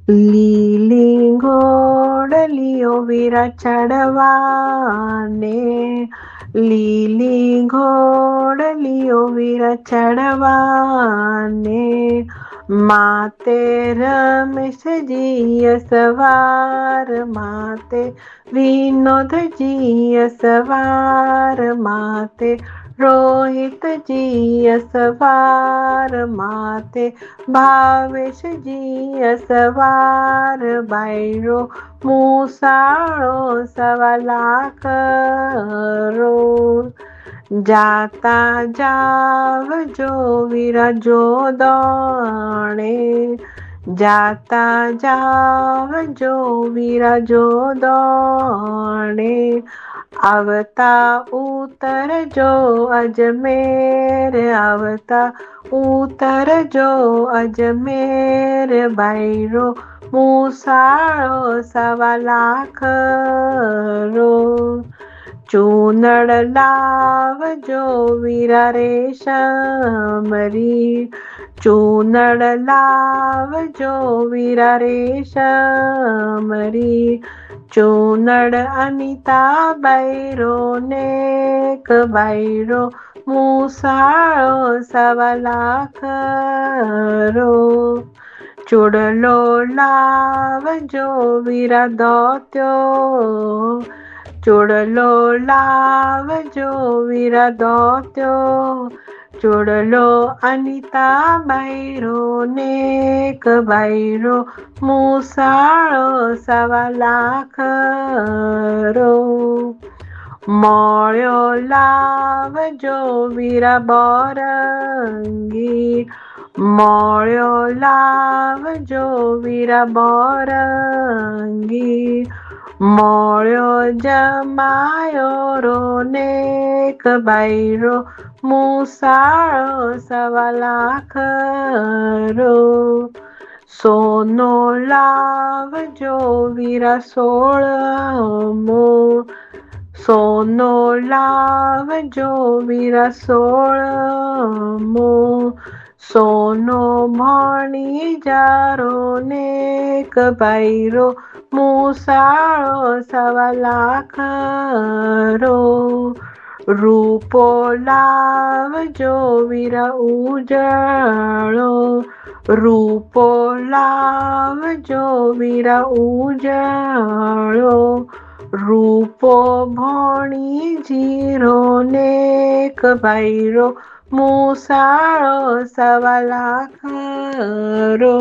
લીલી ઘોડલીઓ વીરા ચડવાને, લીલી ઘોડલીઓ વીરા ચડવાને, માતે રમેશજી સવાર, માતે વિનોદજી સવાર, માતે રોહિતજી સવાર, માતે ભાવેશજી સવાર, બાયરો મૂસાળો 1.25 રો, જાતા જાવજો વીરા જોદણે, જાતા જાવજો વીરા જોદણે, આવતા ઉતરજો અજમેર, આવતા ઉતરજો અજમેર, બાયરો મૂસાળો 1.25 રો, ચૂનડ લાવજો વીરા રેશમરી, ચૂનડ લાવજો વીરા રેશમરી, ચૂનડ અનિતા બાયરો નેક, બાયરો મૂસાળો 1.25 રો, ચૂડલો લાવજો વીરા દોત્યો, ચૂડલો લાવજો વીરા દોત્યો, ચૂડલો અનિતા બાયરો નેક, બાયરો મૂસાળો 1.25 રો, મોળ્યો લાવજો વીરા બોરંગી, મોળ્યો લાવજો વીરા બોરંગી, મોળ્યો જમાયો રોનેક, બાયરો મૂસાળો 1.25 રો, સોનો લાવજો વીરા 16મો, સોનો લાવજો વીરા 16મો, સોનો ભણી જારો નેક, બાયરો મૂસાળો 1.25 રો, રૂપો લાવજો વીરા ઉજળો, રૂપો લાવજો વીરા ઉજળો, રૂપો ભણી જીરો નેક, બાયરો મૂસાળો 1.25 રો.